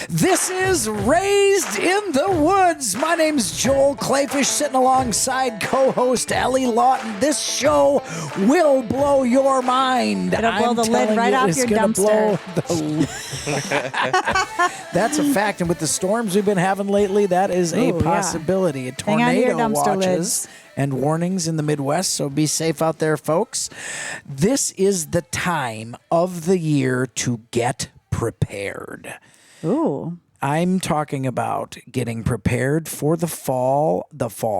This is Raised in the Woods. My name's Joel Clayfish, sitting alongside co-host Ellie Lawton. This show will blow your mind. It'll blow the lid right off your dumpster. That's a fact. And with the storms we've been having lately, that is a possibility. Yeah. Tornado watches and warnings in the Midwest, so be safe out there, folks. This is the time of the year to get prepared. Ooh. I'm talking about getting prepared for the fall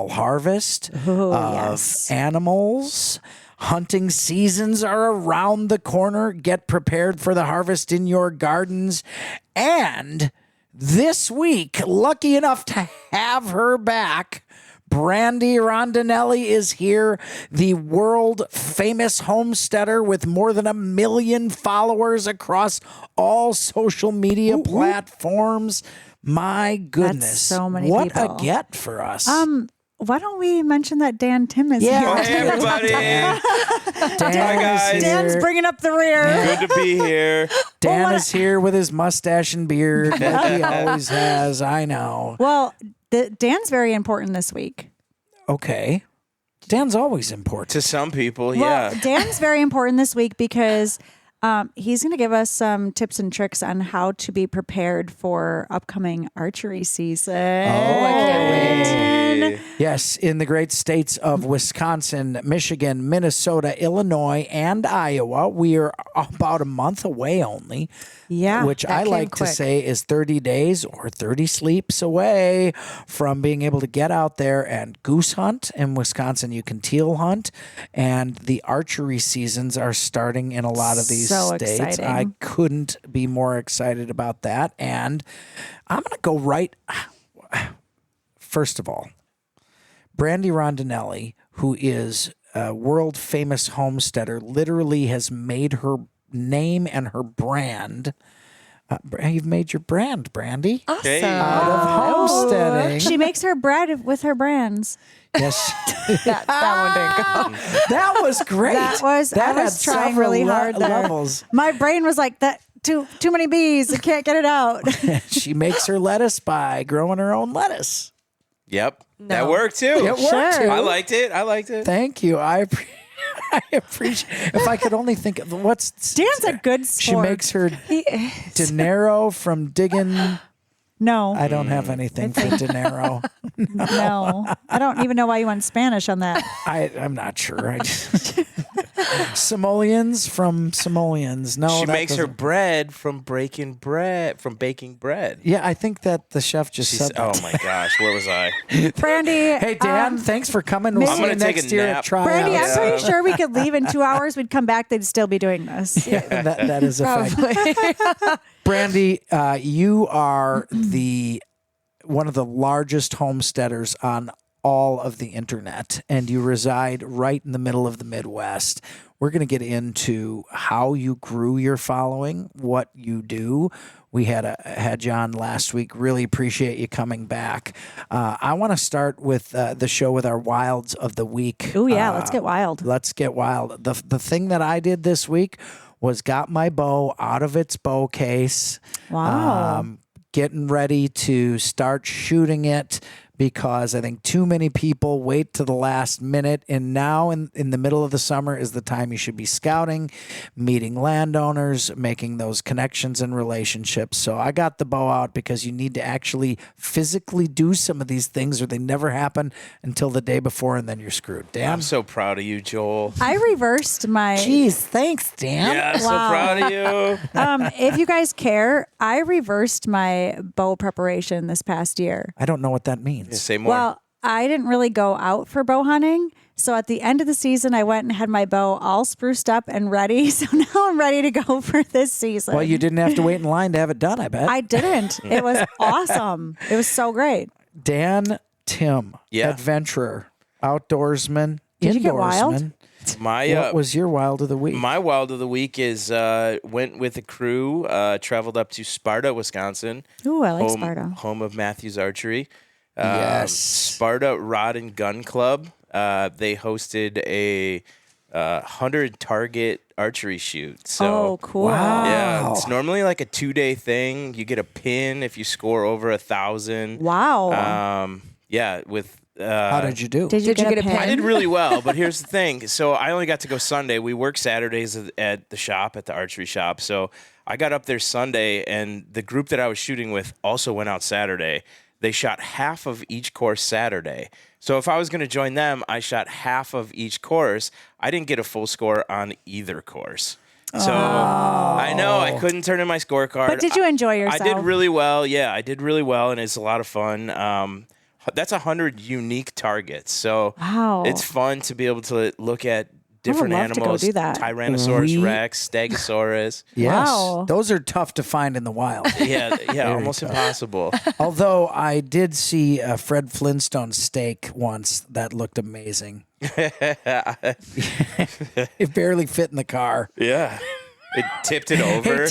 harvest of animals. Hunting seasons are around the corner. Get prepared for the harvest in your gardens. And this week, lucky enough to have her back, Brandy Rondinelli is here, the world-famous homesteader with more than 1 million followers across all social media platforms. My goodness. That's so many what people. A get for us. Why don't we mention that Dan Tim is here? Oh, hey, everybody. Dan Hi, guys. Dan's bringing up the rear. Good to be here. Dan is here with his mustache and beard like he always has. I know. Well, Dan's very important this week. Okay. Dan's always important. To some people, Well, yeah. Dan's very important this week because he's going to give us some tips and tricks on how to be prepared for upcoming archery season. Oh, I can't Hey. Yes, in the great states of Wisconsin, Michigan, Minnesota, Illinois, and Iowa. We are about a month away only. Yeah, Which that I came like to quick. say is 30 days or 30 sleeps away from being able to get out there and goose hunt. In Wisconsin, you can teal hunt. And the archery seasons are starting in a lot of these So states. exciting. I couldn't be more excited about that. And I'm going to go right. First of all, Brandy Rondinelli, who is a world famous homesteader, literally has made her name and her brand. You've made your brand, Brandy. Hey. Out of homesteading. She makes her bread with her brands. Yes. That one didn't go. That was great. I was had trying several really hard there. levels. My brain was like, that too many bees. I can't get it out. She makes her lettuce by growing her own lettuce. Yep. No. That worked too. It worked too. I liked it. Thank you. I appreciate. If I could only think of what's Dan's a good She sport. makes her dinero from digging. No, I don't have anything for dinero. no. I don't even know why you went Spanish on that. I'm not sure. I just simoleons from simoleons. No, She that makes her doesn't- bread from baking bread. Yeah, I think that the chef just She's, said that. oh my gosh, where was I? Brandy. Hey Dan, thanks for coming. We'll I'm see you gonna take next a year nap. at tryouts. Brandy, I'm pretty sure we could leave in 2 hours. We'd come back. They'd still be doing this. Yeah, that is a fact. Brandy, you are one of the largest homesteaders on all of the internet, and you reside right in the middle of the Midwest. We're going to get into how you grew your following, what you do. We had you on last week. Really appreciate you coming back. I want to start with the show with our wilds of the week. Oh yeah, let's get wild. Let's get wild. The thing that I did this week was got my bow out of its bow case. Wow. Getting ready to start shooting it because I think too many people wait to the last minute. And now in the middle of the summer is the time you should be scouting, meeting landowners, making those connections and relationships. So I got the bow out because you need to actually physically do some of these things or they never happen until the day before and then you're screwed. Dan? I'm so proud of you, Joel. I reversed my. Jeez, thanks, Dan. Yeah, so Wow. proud of you. If you guys care, I reversed my bow preparation this past year. I don't know what that means. Say more. Well, I didn't really go out for bow hunting. So at the end of the season, I went and had my bow all spruced up and ready. So now I'm ready to go for this season. Well, you didn't have to wait in line to have it done, I bet. I didn't. It was awesome. It was so great. Dan Tim, Yeah. adventurer, outdoorsman, Did you get wild? indoorsman. My What was your wild of the week? my wild of the week is went with a crew, traveled up to Sparta, Wisconsin. Ooh, I like home, Sparta. home of Matthews Archery. Yes. Sparta Rod and Gun Club. They hosted a 100 target archery shoot. So Oh, cool. Wow. yeah, it's normally like a 2-day thing. You get a pin if you score over 1,000. Wow. Yeah, with How did you do? Did you get a pin? I did really well, but here's the thing. So I only got to go Sunday. We work Saturdays at the shop, at the archery shop. So I got up there Sunday, and the group that I was shooting with also went out Saturday. They shot half of each course Saturday. So if I was going to join them, I shot half of each course. I didn't get a full score on either course. So I know I couldn't turn in my scorecard. But did you enjoy yourself? I did really well. Yeah, I did really well, and it's a lot of fun. That's 100 unique targets. So Wow. it's fun to be able to look at different love to go animals. do that. Tyrannosaurus Rex, Stegosaurus. Yes. Wow. Those are tough to find in the wild. Yeah, almost impossible. Although I did see a Fred Flintstone steak once that looked amazing. It barely fit in the car. Yeah. It tipped it over.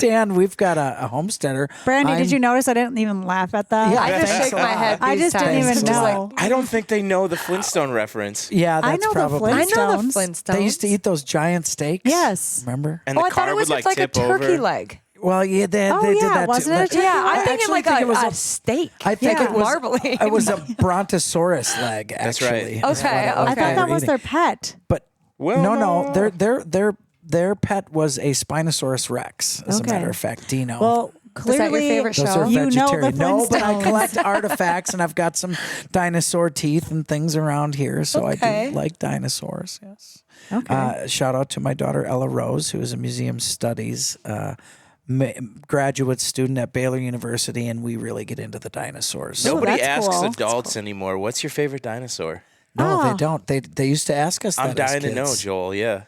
Dan, we've got a homesteader. Brandy, did you notice I didn't even laugh at that? Yeah, I just thanks shake a my lot. head. I these just didn't times. even Just like, know. I don't think they know the Flintstone reference. Yeah, I that's know the probably. I know the Flintstones. Flintstones. They used to eat those giant steaks. Yes. Remember? And Oh, the I thought car it was would just like a tip turkey over. leg. Well, yeah, they Oh, did yeah, that wasn't too. it a turkey Yeah, I'm leg? thinking actually like think it was a a- steak. I think yeah, it was marbling. It was a brontosaurus leg. That's right. Actually, is Okay, what it okay. I thought they that were was eating. their pet. But Well, no, their pet was a Spinosaurus Rex. As Okay. a matter of fact, Dino. Well, Is that your clearly, favorite those show? are You know the vegetarian. No, but I Flintstones. collect artifacts, and I've got some dinosaur teeth and things around here, so I Okay. do like dinosaurs. Yes. Okay. Shout out to my daughter Ella Rose, who is a museum studies graduate student at Baylor University, and we really get into the dinosaurs. Nobody that's asks cool. adults anymore, what's your favorite dinosaur? No, Oh. they don't. They used to ask us that. I'm as dying to know, kids. Joel. Yeah.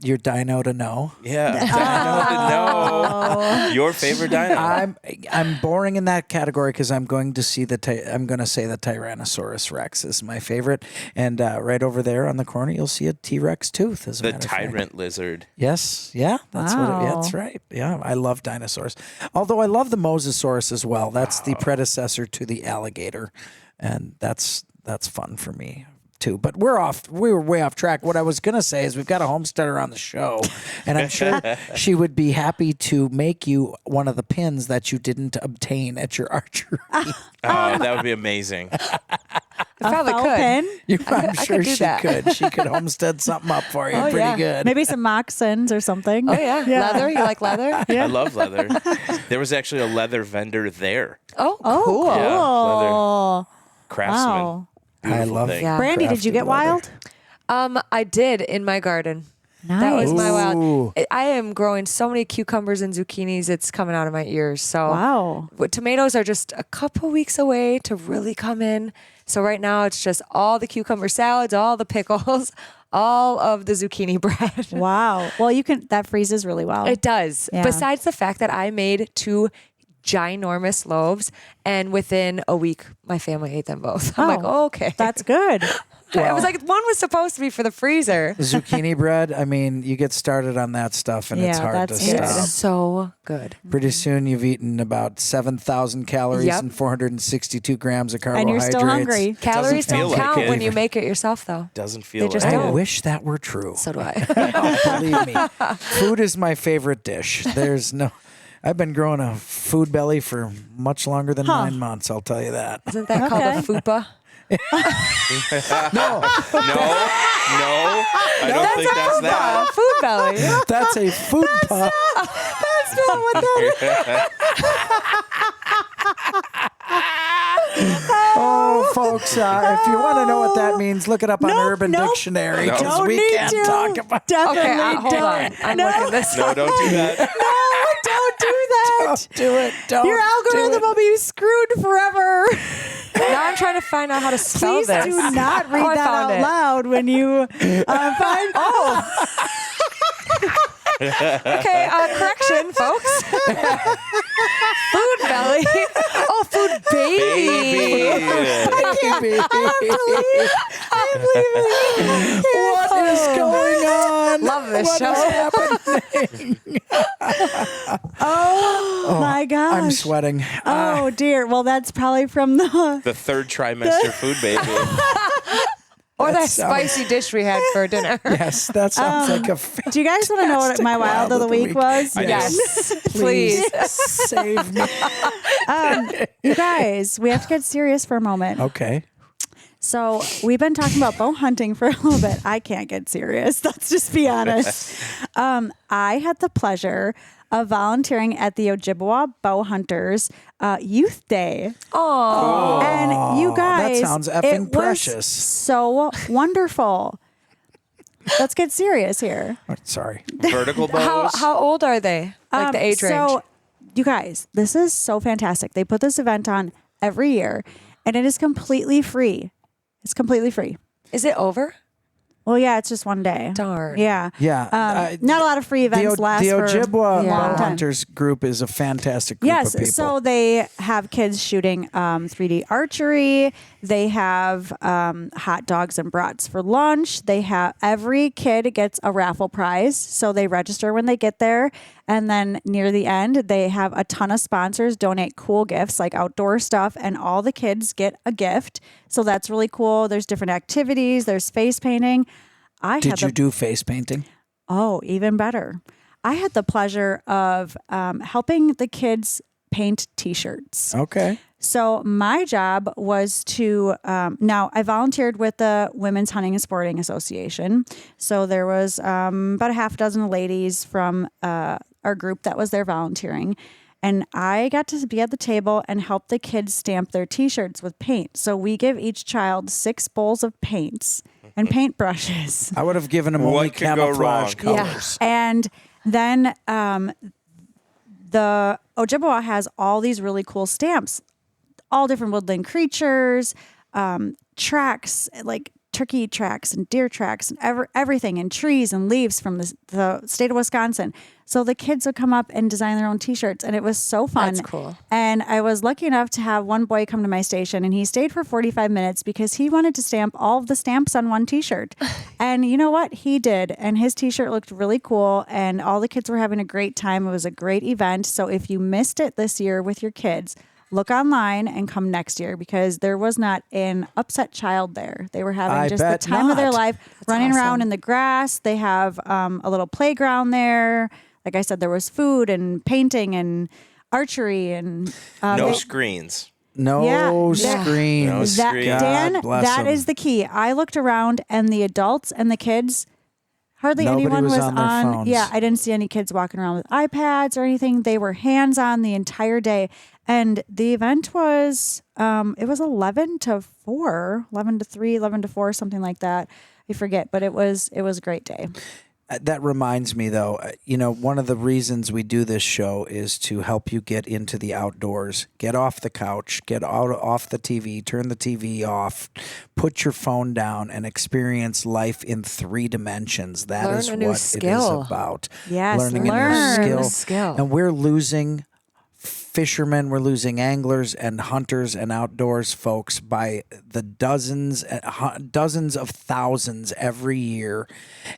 Your dino to know. Yeah. Dino to know. Your favorite dino. I'm boring in that category because I'm going to see I'm going to say the Tyrannosaurus Rex is my favorite, and right over there on the corner you'll see a T-Rex tooth. As a the matter of fact. tyrant lizard. Yes, yeah, that's Wow. that's right. Yeah, I love dinosaurs. Although I love the Mosasaurus as well. That's the predecessor to the alligator, and that's fun for me too. But we were way off track. What I was gonna say is we've got a homesteader on the show, and I'm sure she would be happy to make you one of the pins that you didn't obtain at your archery. Oh, that would be amazing. I probably Felt could. pin? I'm I sure could do she that. could. She could homestead something up for you. Oh, Pretty yeah. good. Maybe some moccasins or something. Oh yeah. Leather. You like leather? I love leather. There was actually a leather vendor there. Oh, Oh, cool. cool. Yeah, craftsman. Wow. I Beautiful love thing. Yeah. Brandy, did you crafted get leather. wild? I did in my garden. Nice. That was my Ooh. wild. I am growing so many cucumbers and zucchinis. It's coming out of my ears. So Wow. tomatoes are just a couple weeks away to really come in. So right now it's just all the cucumber salads, all the pickles, all of the zucchini bread. Wow. Well, that freezes really well. It does. Yeah. Besides the fact that I made 2 ginormous loaves, and within a week, my family ate them both. I'm like, oh, okay. That's good. I was like, one was supposed to be for the freezer. Zucchini bread. I mean, you get started on that stuff, and it's Yeah, hard to that's good. stop. It's so good. Pretty soon, you've eaten about 7,000 calories Yep. and 472 grams of carbohydrates. And you're still hungry. Calories feel don't like count it. when you make it yourself, though. Doesn't feel just like I don't. it. wish that were true. So do I. Oh, believe me, food is my favorite dish. I've been growing a food belly for much longer than 9 months. I'll tell you that. Isn't that called a fupa? No, I don't think that's that. Food belly. That's a food puff. That's not what that Oh, folks, if you want to know what that means, look it up on Urban nope. Dictionary because Don't we need can't to. talk about. Definitely Okay, hold don't. on. I'm no, looking this No, up. don't do that. don't do that. Don't do it. Don't. Your do algorithm it. will be screwed forever. Now I'm trying to find out how to spell Please this. do not read Oh, I that found out it. loud when you find. Oh, Okay, correction, folks. Food belly. Oh, food baby. Baby. I'm leaving. What is going on? Love this What show. is happening? Oh my gosh. I'm sweating. Oh dear. Well, that's probably from the. The third trimester food baby. Or that sounds- spicy dish we had for dinner. Yes, that sounds like a Do you guys want to know what my wild of the week was? I do. Yes, please. save me. You guys, we have to get serious for a moment. Okay. So we've been talking about bow hunting for a little bit. I can't get serious. Let's just be honest. I had the pleasure of volunteering at the Ojibwa Bow Hunters Youth Day. Oh, And you guys, that sounds effing it was precious. so wonderful. Let's get serious here. Oh, sorry. Vertical bows. how old are they? Like the age range? So, you guys, this is so fantastic. They put this event on every year, and it is completely free. It's completely free. Is it over? Well, yeah, it's just one day. Darn. Yeah. Yeah. Not a lot of free events last the for Ojibwa a long Bow time. Hunters group is a fantastic group of people. Yes, so they have kids shooting 3D archery. They have hot dogs and brats for lunch. They have every kid gets a raffle prize, so they register when they get there. And then near the end, they have a ton of sponsors donate cool gifts like outdoor stuff, and all the kids get a gift. So that's really cool. There's different activities. There's face painting. Did you do face painting? Oh, even better. I had the pleasure of helping the kids paint T-shirts. Okay. So my job was to, now I volunteered with the Women's Hunting and Sporting Association. So there was about a half dozen ladies from our group that was there volunteering. And I got to be at the table and help the kids stamp their T-shirts with paint. So we give each child 6 bowls of paints and paintbrushes. I would have given them What only could go camouflage wrong? colors. And then the Ojibwa has all these really cool stamps, all different woodland creatures, tracks, like turkey tracks and deer tracks and everything, and trees and leaves from the state of Wisconsin. So the kids would come up and design their own T-shirts, and it was so fun. That's cool. And I was lucky enough to have one boy come to my station, and he stayed for 45 minutes because he wanted to stamp all of the stamps on one T-shirt. And you know what? He did. And his T-shirt looked really cool, and all the kids were having a great time. It was a great event. So if you missed it this year with your kids, look online and come next year, because there was not an upset child there. They were having I just the bet time of their not. life, running awesome. around in the grass. They have a little playground there. Like I said, there was food and painting and archery and No screens. No Yeah. screens. No that, screen. Dan, God bless that 'em. is the key. I looked around, and the adults and the kids, hardly Nobody anyone was was on their phones. Yeah, I didn't see any kids walking around with iPads or anything. They were hands-on the entire day. And the event was, it was 11 to 4, 11 to 3, 11 to 4, something like that. I forget, but it was a great day. That reminds me, though, one of the reasons we do this show is to help you get into the outdoors. Get off the couch, get off the TV, turn the TV off, put your phone down, and experience life in 3 dimensions. That Learn is a new what skill. it is about. Yes, learning learn a a new skill. And we're losing fishermen, we're losing anglers and hunters and outdoors folks by the dozens of thousands every year.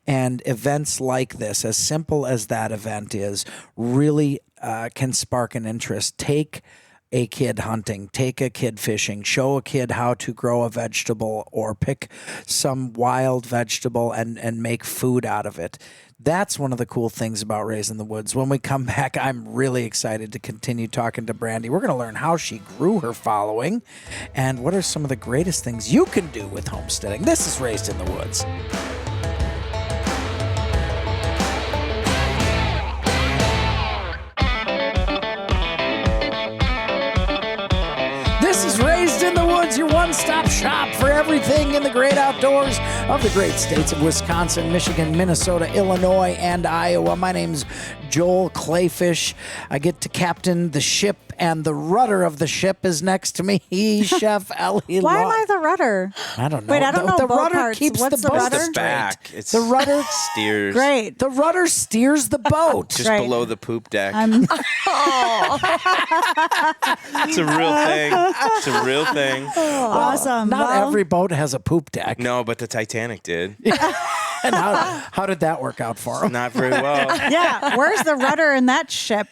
And events like this, as simple as that event is, really can spark an interest. Take a kid hunting, take a kid fishing, show a kid how to grow a vegetable or pick some wild vegetable and make food out of it. That's one of the cool things about Raised in the Woods. When we come back, I'm really excited to continue talking to Brandy. We're going to learn how she grew her following and what are some of the greatest things you can do with homesteading. This is Raised in the Woods. This is Raised in the Woods, your one-stop shop for everything in the great outdoors of the great states of Wisconsin, Michigan, Minnesota, Illinois, and Iowa. My name's Joel Clayfish. I get to captain the ship, and the rudder of the ship is next to me, Chef Ellie. Why am I the rudder? I don't know. Wait, I don't know The boat rudder parts. keeps What's the the boat rudder? The straight. back. It's The rudder steers. Great. The rudder steers the boat. Just Right. below the poop deck. I'm It's a real thing. It's a real thing. awesome. Not Well, every boat has a poop deck. No, but the Titanic did. And how did that work out for him? Not very well. Yeah, where's the rudder in that ship?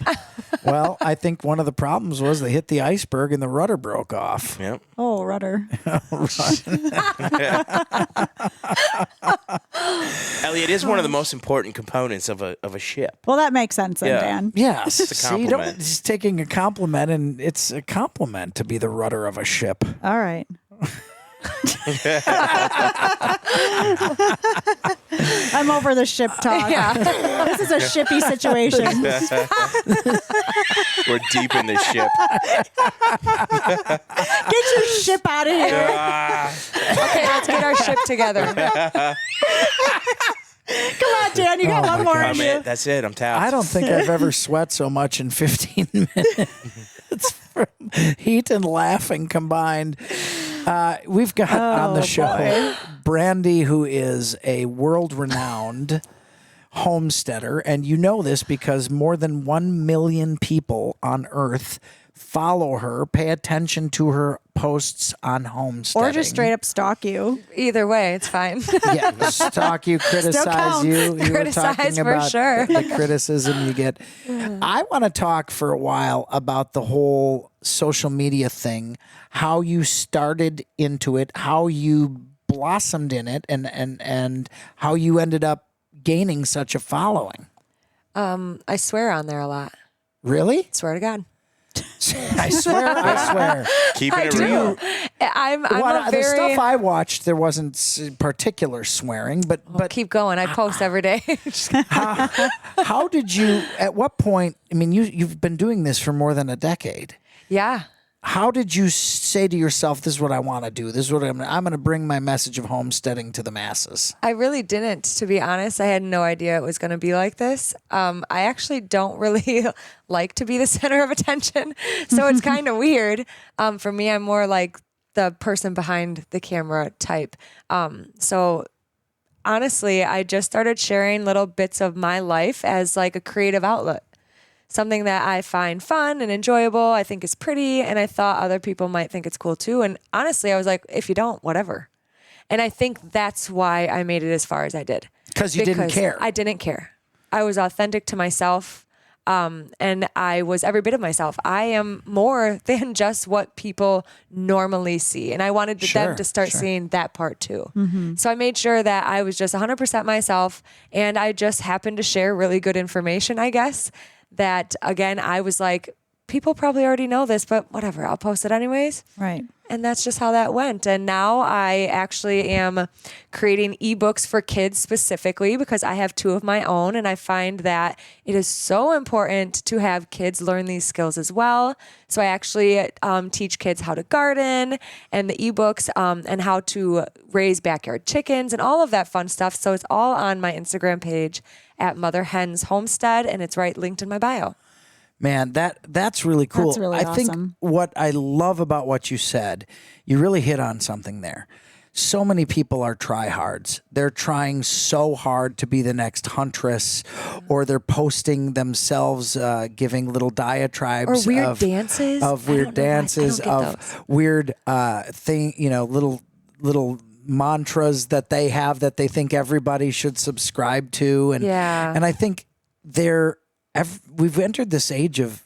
Well, I think one of the problems was they hit the iceberg and the rudder broke off. Yep. Oh, rudder. Elliot is one of the most important components of a ship. Well, that makes sense then, Yeah. Dan. Yes. It's a See, you compliment. he's taking a compliment, and it's a compliment to be the rudder of a ship. All right. I'm over the ship talk. Yeah. This is a shippy situation. We're deep in this ship. Get your ship out of here. Okay, let's get our ship together. Come on, Dan. You got one more in you. That's it. I'm tapped. I don't think I've ever sweat so much in 15 minutes from heat and laughing combined. We've got on the show Brandy, who is a world-renowned homesteader. And you know this because more than 1 million people on Earth follow her, pay attention to her posts on homesteading. Or just straight up stalk you. Either way, it's fine. Yeah, stalk you, criticize counts. you. You were Criticize talking for about sure. the criticism you get. I want to talk for a while about the whole social media thing, how you started into it, how you blossomed in it, and how you ended up gaining such a following. I swear on there a lot. Really? Swear to God. I swear. Keeping I it do. real. I'm Well, a the very... stuff I watched, there wasn't particular swearing, but Keep going. I post every day. how did you? At what point? I mean, you've been doing this for more than a decade. Yeah. How did you say to yourself, "This is what I want to do. This is what I'm going to bring my message of homesteading to the masses"? I really didn't, to be honest. I had no idea it was going to be like this. I actually don't really like to be the center of attention. So it's kind of weird. For me, I'm more like the person behind the camera type. So honestly, I just started sharing little bits of my life as like a creative outlet. Something that I find fun and enjoyable, I think is pretty, and I thought other people might think it's cool too. And honestly, I was like, if you don't, whatever. And I think that's why I made it as far as I did. Because you didn't care. I didn't care. I was authentic to myself, and I was every bit of myself. I am more than just what people normally see. And I wanted them to start seeing that part too. Mm-hmm. So I made sure that I was just 100% myself, and I just happened to share really good information, I guess. That, again, I was like, people probably already know this, but whatever, I'll post it anyways. Right. And that's just how that went. And now I actually am creating ebooks for kids specifically because I have 2 of my own. And I find that it is so important to have kids learn these skills as well. So I actually teach kids how to garden and the ebooks and how to raise backyard chickens and all of that fun stuff. So it's all on my Instagram page at Mother Hen's Homestead, and it's right linked in my bio. Man, that's really cool. That's really I think awesome. what I love about what you said, you really hit on something there. So many people are tryhards. They're trying so hard to be the next Huntress, or they're posting themselves giving little diatribes Or weird of dances. of I weird don't know why. I dances, don't get of those. weird little mantras that they have that they think everybody should subscribe to, and I think we've entered this age of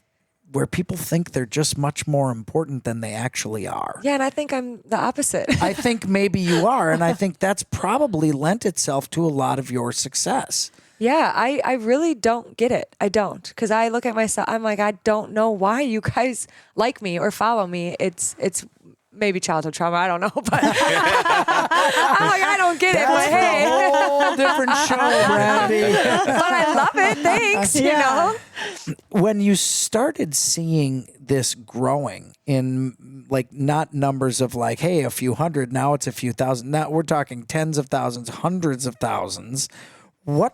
where people think they're just much more important than they actually are. Yeah, and I think I'm the opposite. I think maybe you are, and I think that's probably lent itself to a lot of your success. Yeah, I really don't get it. I don't. Because I look at myself, I'm like, I don't know why you guys like me or follow me. It's maybe childhood trauma. I don't know. But I'm like, I don't get it. But hey. a whole different show, Brandy. But I love it. Thanks. You know? When you started seeing this growing in like not numbers of like, hey, a few hundred, now it's a few thousand. Now we're talking tens of thousands, hundreds of thousands. What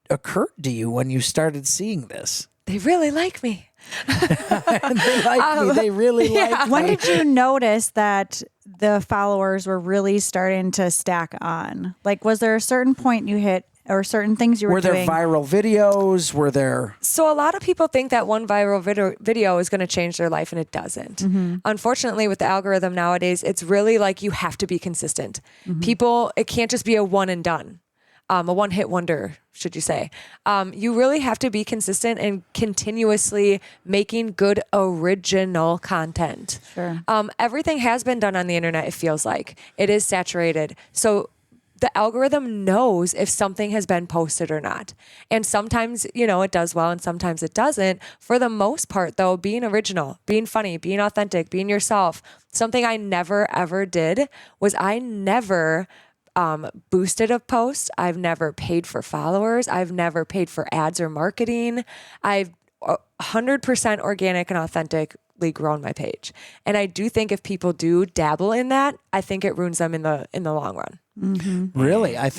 occurred to you when you started seeing this? They really like me. And they like me. They really like me. When did you notice that the followers were really starting to stack on? Like, was there a certain point you hit or certain things you were doing? Were there viral videos? Were there... So a lot of people think that one viral video is going to change their life, and it doesn't. Mm-hmm. Unfortunately, with the algorithm nowadays, it's really like you have to be consistent. Mm-hmm. People, it can't just be a one and done. a one-hit wonder, should you say. You really have to be consistent and continuously making good original content. Sure. Everything has been done on the internet, it feels like. It is saturated. So the algorithm knows if something has been posted or not. And sometimes, it does well and sometimes it doesn't. For the most part, though, being original, being funny, being authentic, being yourself. Something I never, ever did was I never boosted a post. I've never paid for followers. I've never paid for ads or marketing. I've 100% organic and authentically grown my page. And I do think if people do dabble in that, I think it ruins them in the long run. Mm-hmm. Really? I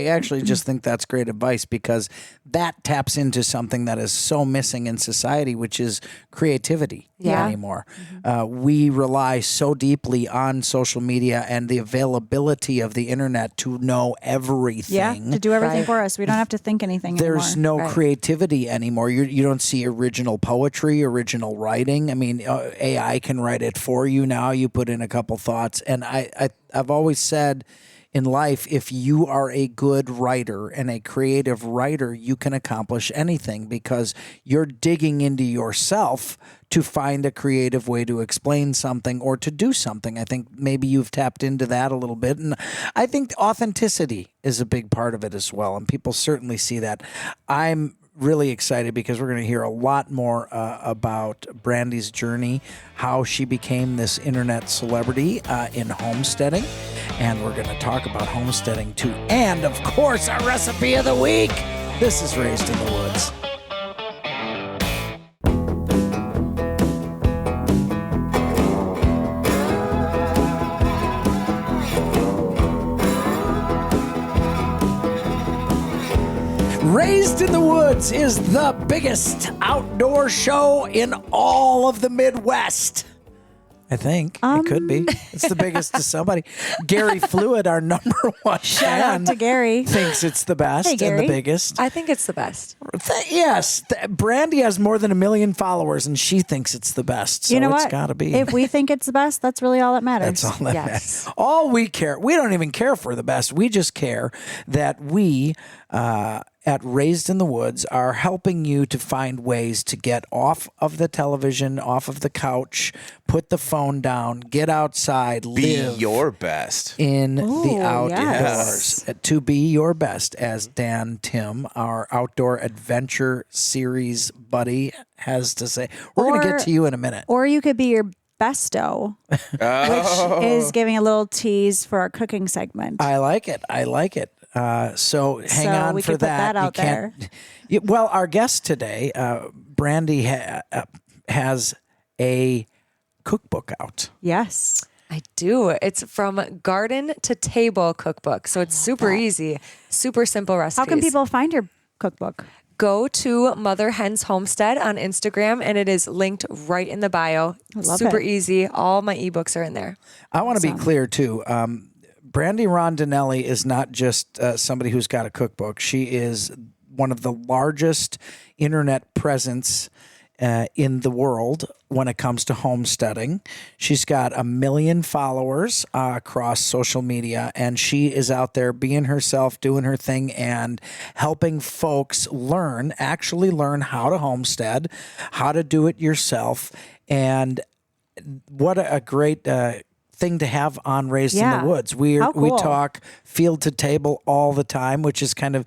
actually just think that's great advice, because that taps into something that is so missing in society, which is creativity anymore. We rely so deeply on social media and the availability of the internet to know everything. Yeah, to do everything for us. We don't have to think anything There's anymore. no creativity anymore. You don't see original poetry, original writing. I mean, AI can write it for you now. You put in a couple thoughts. And I've always said in life, if you are a good writer and a creative writer, you can accomplish anything, because you're digging into yourself to find a creative way to explain something or to do something. I think maybe you've tapped into that a little bit. And I think authenticity is a big part of it as well. And people certainly see that. I'm really excited because we're going to hear a lot more about Brandy's journey, how she became this internet celebrity in homesteading. And we're going to talk about homesteading too. And of course, our recipe of the week. This is Raised in the Woods. Raised in the Woods is the biggest outdoor show in all of the Midwest. I think it could be. It's the biggest to somebody. Gary Fluid, our number one Shout out to Gary. thinks it's the best Hey, and Gary. the biggest. I think it's the best. Yes, Brandy has more than 1 million followers, and she thinks it's the best. So You know it's what? got to be. If we think it's the best, that's really all that matters. That's all that Yes. matters. All we care, we don't even care for the best. We just care that we at Raised in the Woods are helping you to find ways to get off of the television, off of the couch, put the phone down, get outside, Be live your best. in the Ooh, outdoors. yes. To be your best, as Dan Tim, our outdoor adventure series buddy, has to say. We're going to get Or- to you in a minute. Or you could be your besto, which is giving a little tease for our cooking segment. I like it. I like it. So hang So on we for can put that out there. Well, our guest today, Brandy, has a cookbook out. Yes. I do. It's from Garden to Table cookbook. So it's super easy, super simple recipes. How can people find your cookbook? Go to Mother Hen's Homestead on Instagram, and it is linked right in the bio. love Super it. easy. All my ebooks are in there. I want to be clear, too. Brandy Rondinelli is not just somebody who's got a cookbook. She is one of the largest internet presence in the world when it comes to homesteading. She's got 1 million followers across social media, and she is out there being herself, doing her thing, and helping folks actually learn how to homestead, how to do it yourself. And what a great thing to have on Raised in the Woods. We How cool. talk field to table all the time, which has kind of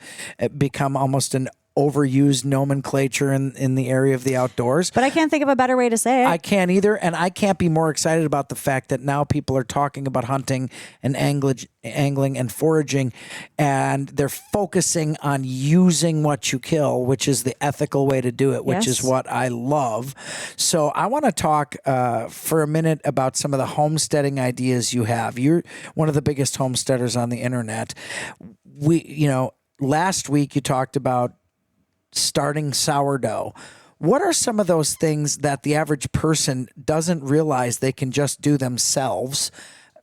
become almost an overused nomenclature in the area of the outdoors. But I can't think of a better way to say it. I can't either, and I can't be more excited about the fact that now people are talking about hunting and angling and foraging, and they're focusing on using what you kill, which is the ethical way to do it, which is Yes. what I love. So I want to talk for a minute about some of the homesteading ideas you have. You're one of the biggest homesteaders on the internet. Last week you talked about starting sourdough. What are some of those things that the average person doesn't realize they can just do themselves,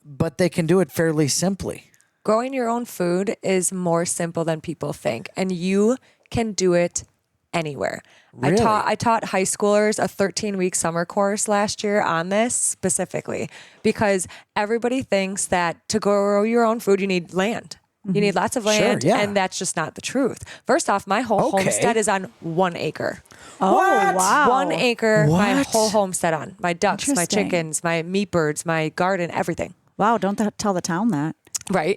but they can do it fairly simply? Growing your own food is more simple than people think, and you can do it anywhere. Really? I taught high schoolers a 13-week summer course last year on this specifically because everybody thinks that to grow your own food, you need land. You need lots of land, yeah. and that's just not the truth. First off, my whole Okay. homestead is on 1 acre. Oh, What? wow. 1 acre, my What? whole homestead on. My ducks, my Interesting. chickens, my meat birds, my garden, everything. Wow, don't tell the town that. Right.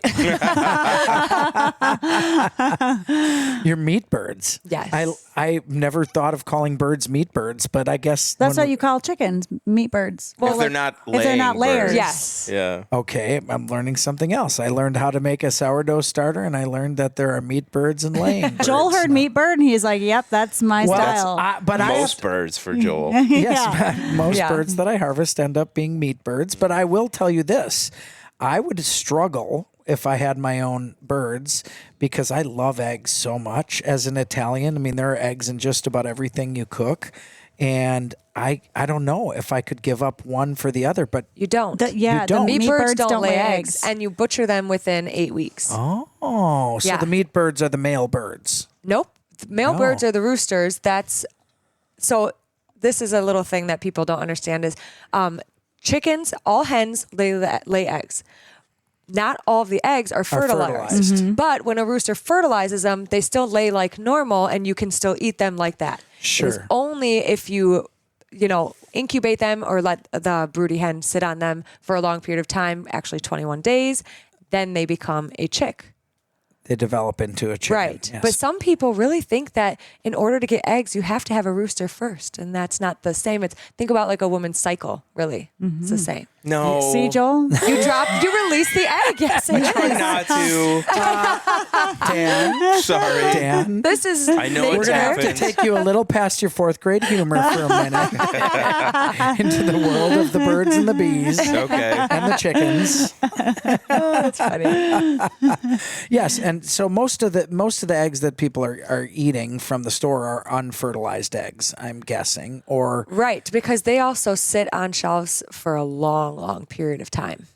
Your meat birds. Yes. I never thought of calling birds meat birds, but I guess That's when what you call chickens, meat birds. if they're not laying if they're not layers. birds. Yes. Yeah. Okay, I'm learning something else. I learned how to make a sourdough starter, and I learned that there are meat birds and laying birds. Joel heard meat bird, and he's like, "Yep, that's my Well, style." but I have Most birds for Joel. Yes, most Yeah. birds that I harvest end up being meat birds. But I will tell you this: I would struggle if I had my own birds because I love eggs so much. As an Italian, I mean, there are eggs in just about everything you cook, and I don't know if I could give up one for the other. But You don't. Yeah, You don't. the meat birds don't lay eggs, and you butcher them within 8 weeks. so Yeah. the meat birds are the male birds. Nope. The male No. birds are the roosters. So this is a little thing that people don't understand is chickens, all hens lay eggs. Not all of the eggs are fertilized. fertilized. But when a rooster fertilizes them, they still lay like normal and you can still eat them like that. Sure. It is only if you incubate them or let the broody hen sit on them for a long period of time, actually 21 days, then they become a chick. They develop into a chicken. Right. Yes. But some people really think that in order to get eggs, you have to have a rooster first. And that's not the same. Think about like a woman's cycle, really. It's the same. No. See, Joel? You release the egg. Yes, it Try is. not to. Dan, Sorry. Dan, This is I know we're it's gonna have to happened. take you a little past your 4th grade humor for a minute into the world of the birds and the bees Okay. and the chickens. That's funny. Yes, and so most of the eggs that people are eating from the store are unfertilized eggs, I'm guessing, or Right. Because they also sit on shelves for a long, long period of time.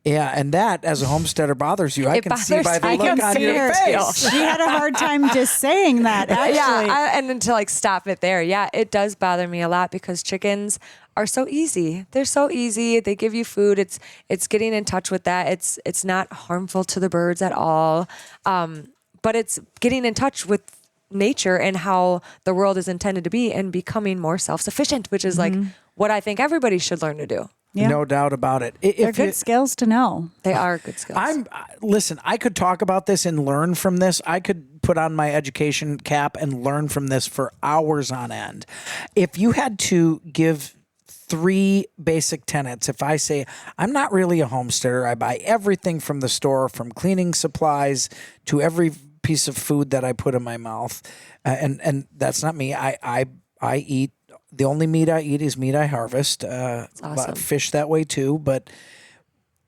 yeah, and that as a homesteader bothers you. I It can see by bothers- the I look can on see your her face. She had a hard time just saying that, actually. Yeah. And then to stop it there. Yeah. It does bother me a lot because chickens are so easy. They're so easy. They give you food. It's getting in touch with that. It's not harmful to the birds at all. But it's getting in touch with nature and how the world is intended to be and becoming more self-sufficient, which is like what I think everybody should learn to do. Yeah. No doubt about it. They're good skills to know. They are good skills. Listen, I could talk about this and learn from this. I could put on my education cap and learn from this for hours on end. If you had to give 3 basic tenets, if I say I'm not really a homesteader, I buy everything from the store, from cleaning supplies to every piece of food that I put in my mouth, and that's not me. I eat. The only meat I eat is meat I harvest. awesome. Fish that way too. But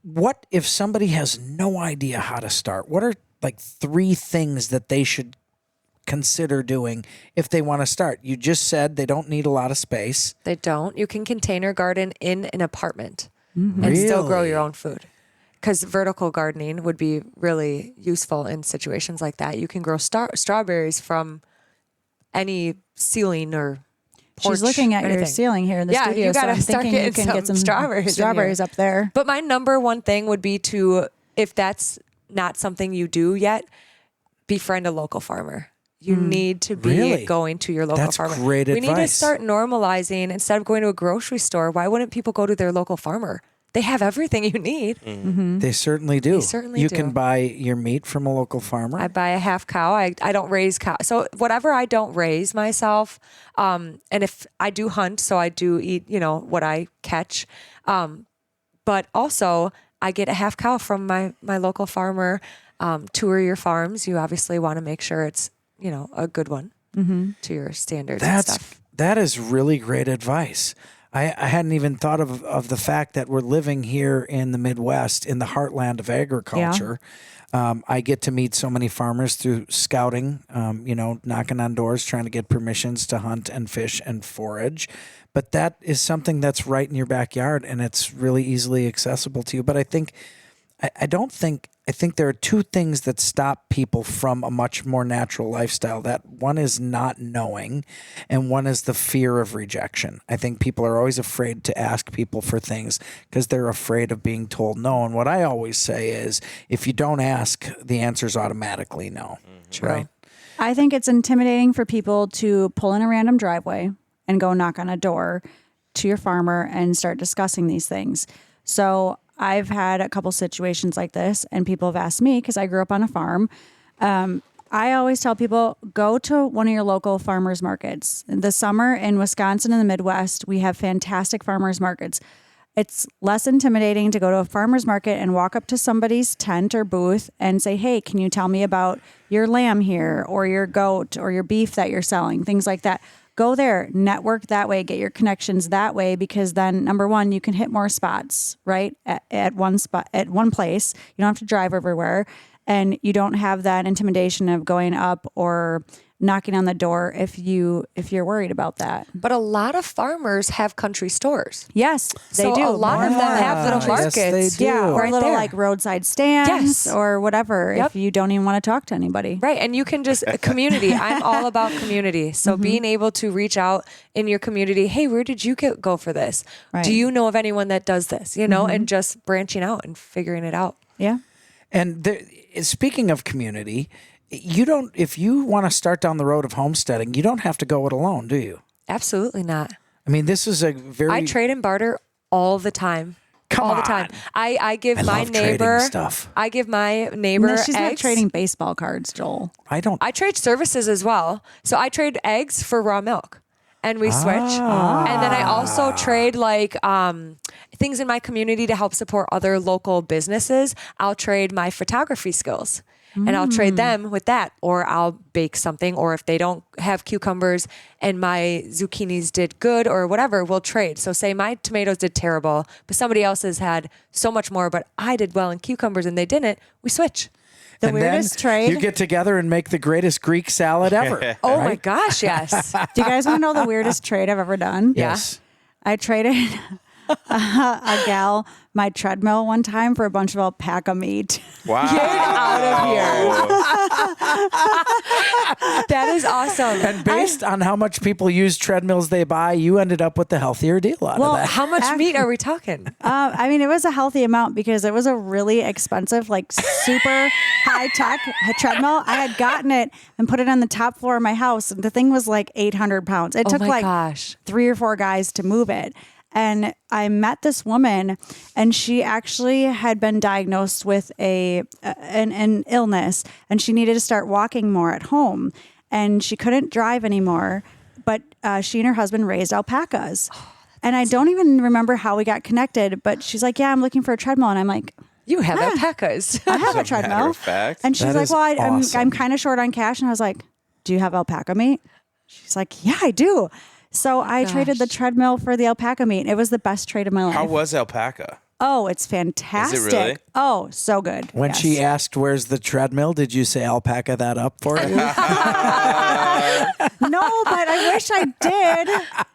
what if somebody has no idea how to start? What are 3 things that they should consider doing if they want to start? You just said they don't need a lot of space. They don't. You can container garden in an apartment and still grow Really? your own food. Because vertical gardening would be really useful in situations like that. You can grow strawberries from any ceiling or porch. She's looking at your anything. ceiling here in the Yeah, studio, you so gotta I'm start thinking you getting can get some some strawberries in here. up there. But my number one thing would be to, if that's not something you do yet, befriend a local farmer. You need to be Really? going to your local That's farmer. great We need to advice. start normalizing, instead of going to a grocery store, why wouldn't people go to their local farmer? They have everything you need. They certainly do. They certainly you do. can buy your meat from a local farmer. I buy a half cow. I don't raise cow. So whatever I don't raise myself, and if I do hunt, so I do eat, what I catch. But also I get a half cow from my local farmer. Tour your farms. You obviously want to make sure it's, a good one to your standards and stuff. That is really great advice. I hadn't even thought of the fact that we're living here in the Midwest, in the heartland of agriculture. I get to meet so many farmers through scouting, knocking on doors, trying to get permissions to hunt and fish and forage. But that is something that's right in your backyard, and it's really easily accessible to you. But I don't think I think there are two things that stop people from a much more natural lifestyle. That one is not knowing, and one is the fear of rejection. I think people are always afraid to ask people for things because they're afraid of being told no. And what I always say is, if you don't ask, the answer's automatically no. Right? I think it's intimidating for people to pull in a random driveway and go knock on a door to your farmer and start discussing these things. So I've had a couple situations like this, and people have asked me, because I grew up on a farm. I always tell people, go to one of your local farmers markets. In the summer in Wisconsin and the Midwest, we have fantastic farmers markets. It's less intimidating to go to a farmer's market and walk up to somebody's tent or booth and say, hey, can you tell me about your lamb here, or your goat, or your beef that you're selling, things like that. Go there, network that way, get your connections that way, because then, number one, you can hit more spots, right? At one spot, at one place. You don't have to drive everywhere, and you don't have that intimidation of going up or knocking on the door if you're worried about that. But a lot of farmers have country stores. Yes, they So do. a lot of them have little Yes, they markets. do. Yeah, or right little there. like roadside stands Yes. or whatever, Yep. if you don't even want to talk to anybody. Right. And you can just community. I'm all about community. So being able to reach out in your community, hey, where did you go for this? Right. Do you know of anyone that does this? You know, and just branching out and figuring it out. Yeah. And speaking of community, if you want to start down the road of homesteading, you don't have to go it alone, do you? Absolutely not. I mean, this is a very... I trade and barter all the time. Come all the on. time. I give I my love trading neighbor stuff. I give my neighbor No, she's not eggs. trading baseball cards, Joel. I don't... I trade services as well. So I trade eggs for raw milk. And we switch. And then I also trade like things in my community to help support other local businesses. I'll trade my photography skills. And I'll trade them with that, or I'll bake something, or if they don't have cucumbers and my zucchinis did good or whatever, we'll trade. So say my tomatoes did terrible, but somebody else has had so much more, but I did well in cucumbers and they didn't, we switch. The and weirdest then trade. you get together and make the greatest Greek salad ever. Oh right? my gosh, yes. Do you guys want to know the weirdest trade I've ever done? Yes. I traded a gal my treadmill one time for a bunch of alpaca meat. Wow. Get out of here. That is awesome. And based on how much people use treadmills they buy, you ended up with the healthier deal out of that. How much meat are we talking? I mean, it was a healthy amount because it was a really expensive, like super high tech treadmill. I had gotten it and put it on the top floor of my house, and the thing was like 800 pounds. It took my like gosh. 3 or 4 guys to move it. And I met this woman, and she actually had been diagnosed with an illness, and she needed to start walking more at home, and she couldn't drive anymore. But she and her husband raised alpacas, and I don't even remember how we got connected. But she's like, "Yeah, I'm looking for a treadmill," and I'm like, You have alpacas. "I have a As a matter treadmill." of fact. And she's That like, is "Well, awesome. I'm kind of short on cash," and I was like, "Do you have alpaca meat?" She's like, "Yeah, I do." So I traded the treadmill for the alpaca meat. It was the best trade of my life. How was alpaca? Oh, it's fantastic. really? Oh, so good. When Yes. she asked, where's the treadmill, did you say alpaca that up for her? No, but I wish I did.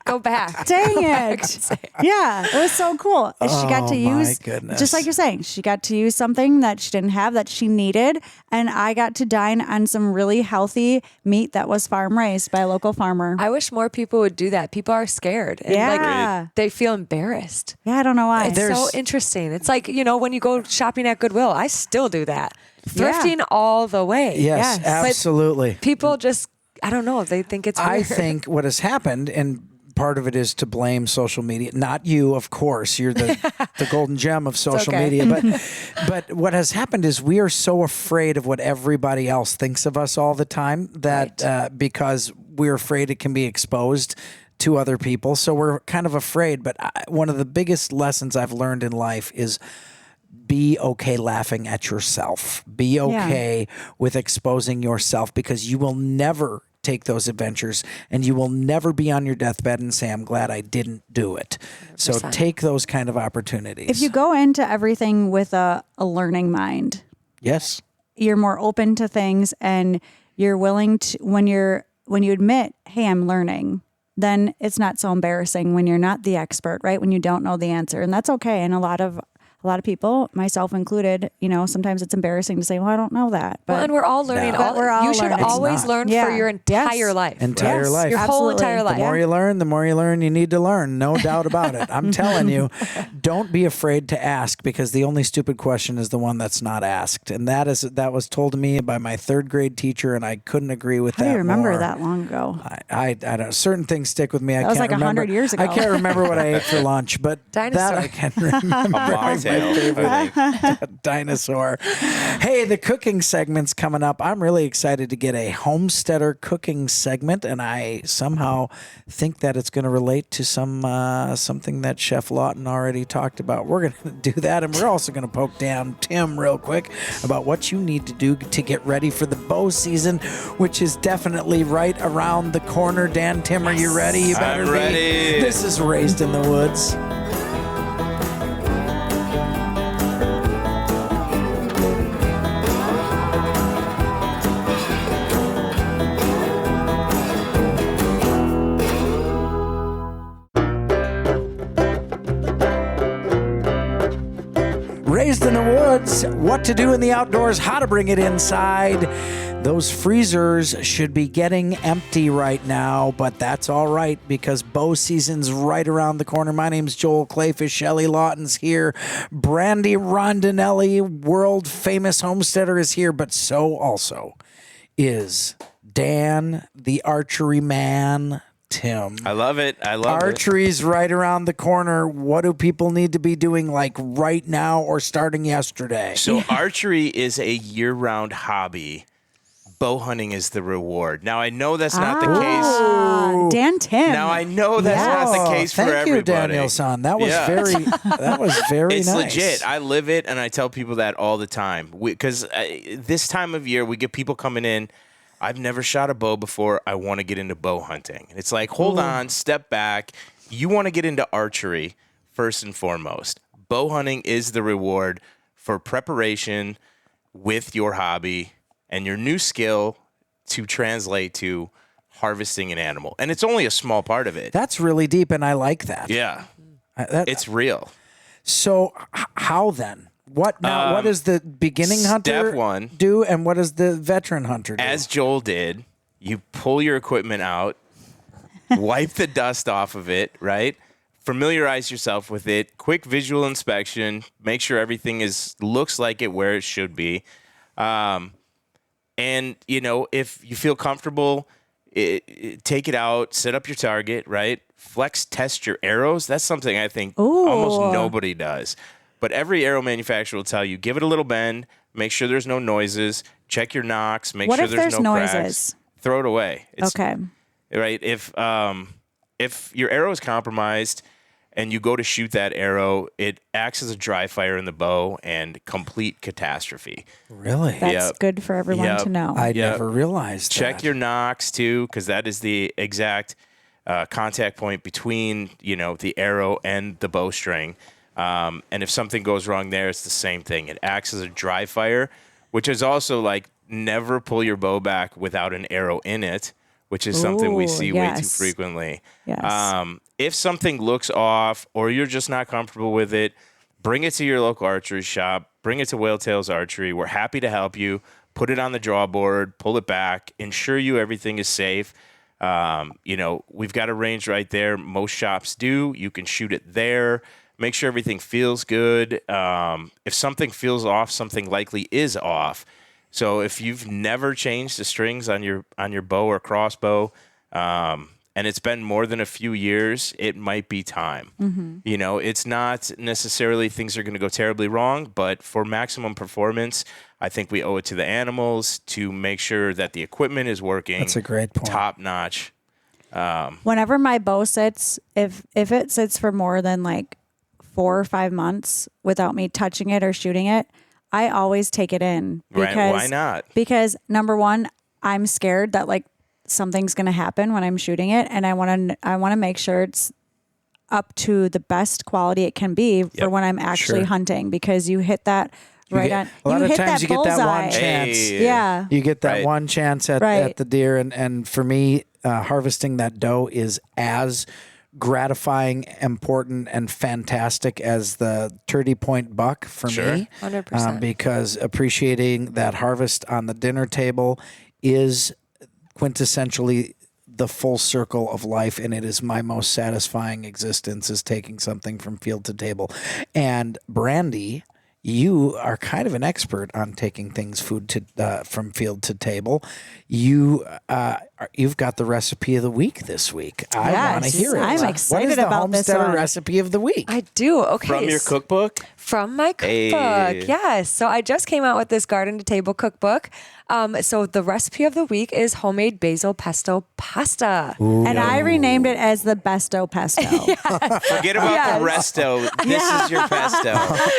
Go back. Dang it. Yeah, it was so cool. She got to Oh, my use, goodness. just like you're saying, she got to use something that she didn't have that she needed. And I got to dine on some really healthy meat that was farm raised by a local farmer. I wish more people would do that. People are scared. And Yeah. like they feel embarrassed. Yeah, I don't know why. It's so interesting. It's like, when you go shopping at Goodwill, I still do that. Yeah. Thrifting all the way. Yes, Yes. absolutely. People just, I don't know, they think it's weird. I think what has happened, and part of it is to blame social media. Not you, of course. You're the golden gem of social okay. media. But what has happened is we are so afraid of what everybody else thinks of us all the time that because we're afraid it can be exposed to other people. So we're kind of afraid. But one of the biggest lessons I've learned in life is be okay laughing at yourself. Be okay with exposing yourself, because you will never take those adventures and you will never be on your deathbed and say, I'm glad I didn't do it. 100%. So take those kind of opportunities. If you go into everything with a learning mind, yes, you're more open to things, and you're willing to, when you admit, hey, I'm learning, then it's not so embarrassing when you're not the expert, right? When you don't know the answer, and that's okay. And a lot of a lot of people, myself included, sometimes it's embarrassing to say, well, I don't know that. But and we're all learning. But we're all you should learning. always It's learn not. for Yeah. your entire Yes. life. Entire life. Your whole Absolutely. entire life. The more you learn, you need to learn. No doubt about it. I'm telling you, don't be afraid to ask, because the only stupid question is the one that's not asked. And that was told to me by my third grade teacher, and I couldn't agree with How that do you remember more. that long ago? I don't. Certain things stick with me. I That was can't like 100 remember. years ago. I can't remember what I ate for lunch, but Dinosaur. that I can remember. A mocktail, I think. Dinosaur. Hey, the cooking segment's coming up. I'm really excited to get a homesteader cooking segment, and I somehow think that it's going to relate to something that Chef Lawton already talked about. We're going to do that, and we're also going to poke down Tim real quick about what you need to do to get ready for the bow season, which is definitely right around the corner. Dan, Tim, are you ready? You better I'm be. ready. This is Raised in the Woods. Raised in the Woods, what to do in the outdoors, how to bring it inside. Those freezers should be getting empty right now, but that's all right because bow season's right around the corner. My name's Joel Clayfish. Shelley Lawton's here. Brandy Rondinelli, world famous homesteader, is here, but so also is Dan, the archery man, Tim. I love it. I love it. Archery's right around the corner. What do people need to be doing like right now or starting yesterday? So archery is a year-round hobby. Bow hunting is the reward. Now I know that's not the case. Dan Tim. Now I know that's not the case for Thank everybody. you, Daniel-san. That was Yeah. that was very It's nice. legit. I live it, and I tell people that all the time. Because this time of year, we get people coming in. I've never shot a bow before. I want to get into bow hunting. And it's like, hold on, step back. You want to get into archery first and foremost. Bow hunting is the reward for preparation with your hobby and your new skill to translate to harvesting an animal. And it's only a small part of it. That's really deep, and I like that. Yeah. It's real. So how then? What now? What does the beginning hunter Step one. do, and what does the veteran hunter do? As Joel did, you pull your equipment out, wipe the dust off of it, right? Familiarize yourself with it. Quick visual inspection. Make sure everything looks like it where it should be. And, if you feel comfortable, take it out, set up your target, right? Flex test your arrows. That's something I think almost nobody does. But every arrow manufacturer will tell you, give it a little bend, make sure there's no noises, check your nocks, make What sure if there's there's no noises? cracks. Throw it away. Okay. Right? If your arrow is compromised and you go to shoot that arrow, it acts as a dry fire in the bow and complete catastrophe. Really? That's Yep. good for everyone Yep. to know. I Yeah. never realized Check that. your nocks too, because that is the exact contact point between the arrow and the bowstring. And if something goes wrong there, it's the same thing. It acts as a dry fire, which is also like never pull your bow back without an arrow in it, which is something we Ooh, see way too yes. frequently. Yes. If something looks off or you're just not comfortable with it, bring it to your local archery shop. Bring it to Whale Tails Archery. We're happy to help you. Put it on the draw board, pull it back, ensure everything is safe. We've got a range right there. Most shops do. You can shoot it there. Make sure everything feels good. If something feels off, something likely is off. So if you've never changed the strings on your bow or crossbow, and it's been more than a few years, it might be time. Mm-hmm. It's not necessarily things are going to go terribly wrong, but for maximum performance, I think we owe it to the animals to make sure that the equipment is working. That's a great point. Top notch. Whenever my bow sits, if it sits for more than like 4 or 5 months without me touching it or shooting it, I always take it in. Right? Why not? Because number one, I'm scared that like something's going to happen when I'm shooting it, and I want to make sure it's up to the best quality it can be for when I'm actually hunting, because you hit that right on. A lot you of hit times that you get that one bullseye. chance. Hey. Yeah. You get that Right. one chance at the deer, and for me, harvesting that doe is as gratifying, important, and fantastic as the 30 point buck for Sure. me. 100%. Because appreciating that harvest on the dinner table is quintessentially the full circle of life, and it is my most satisfying existence is taking something from field to table. And Brandy, you are kind of an expert on taking things from field to table. You've got the recipe of the week this week. I want to hear it. I'm What excited is the about this Homesteader one. recipe of the week? I do. Okay. From your cookbook? From my cookbook. Hey. Yes. So I just came out with this garden to table cookbook. So the recipe of the week is homemade basil pesto pasta. And I renamed it as the Besto Pesto. Forget about the resto. This is your pesto.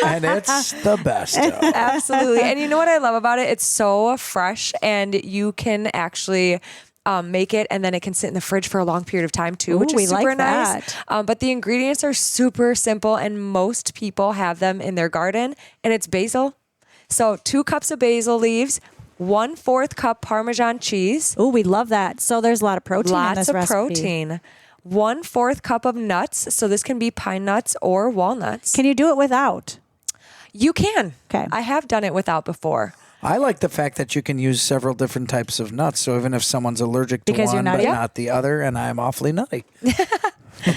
And it's the best. Absolutely. And you know what I love about it? It's so fresh, and you can actually make it, and then it can sit in the fridge for a long period of time too, which Ooh, we is super like nice. that. But the ingredients are super simple, and most people have them in their garden, and it's basil. So 2 cups of basil leaves, 1/4 cup Parmesan cheese, Oh, we love that. So there's a lot of protein in lots this of recipe. protein, 1/4 cup of nuts. So this can be pine nuts or walnuts. Can you do it without? You can. Okay. I have done it without before. I like the fact that you can use several different types of nuts. So even if someone's allergic to Because you're one but nutty? not the other, and I'm awfully nutty.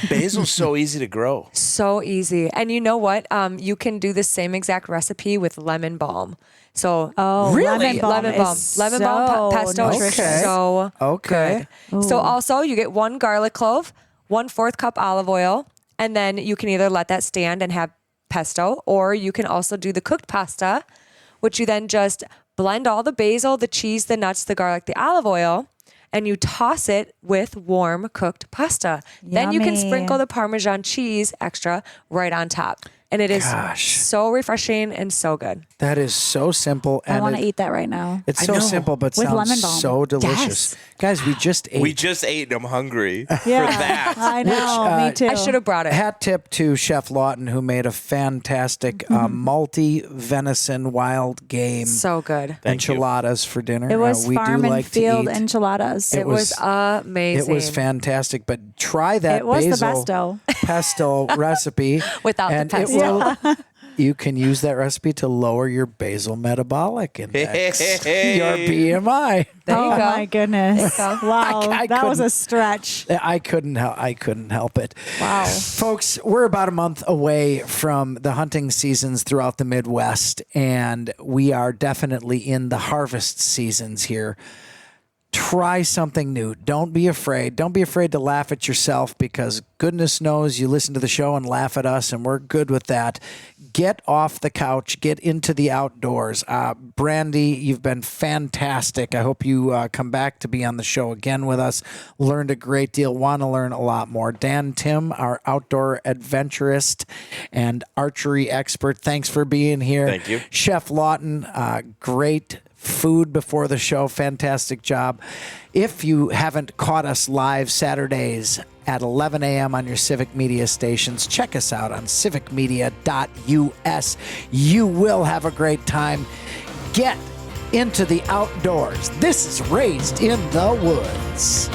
Basil's so easy to grow. So easy. And you know what? You can do the same exact recipe with lemon balm. So Really? lemon balm. Lemon balm so pesto is nutritious. so Okay. good. So also you get 1 garlic clove, 1/4 cup olive oil, and then you can either let that stand and have pesto, or you can also do the cooked pasta, which you then just blend all the basil, the cheese, the nuts, the garlic, the olive oil, and you toss it with warm cooked pasta. Then you can Yummy. sprinkle the Parmesan cheese extra right on top. And it is Gosh. so refreshing and so good. That is so simple. I And want to eat that right now. It's I so know. simple, but With lemon sounds balm. so delicious. Yes. Guys, we just ate. We just ate and I'm hungry Yeah, for that. I know. Me too. I should have brought it. Hat tip to Chef Lawton, who made a fantastic multi-venison wild game So good. Thank you. enchiladas for dinner. It was we farm do and like field to eat. enchiladas. It was amazing. It was fantastic, but try that It was the basil pesto recipe Without the and pesto. It will, you can use that recipe to lower your basal metabolic index, your BMI. There you oh go. my goodness! There you go. Wow, I that was couldn't- a stretch. I couldn't help it. Wow. Folks, we're about a month away from the hunting seasons throughout the Midwest, and we are definitely in the harvest seasons here. Try something new. Don't be afraid. Don't be afraid to laugh at yourself, because goodness knows you listen to the show and laugh at us, and we're good with that. Get off the couch. Get into the outdoors. Brandy, you've been fantastic. I hope you come back to be on the show again with us. Learned a great deal. Want to learn a lot more. Dan Tim, our outdoor adventurist and archery expert, thanks for being here. Thank you. Chef Lawton, great food before the show. Fantastic job. If you haven't caught us live Saturdays at 11 a.m. on your Civic Media stations, check us out on civicmedia.us. You will have a great time. Get into the outdoors. This is Raised in the Woods.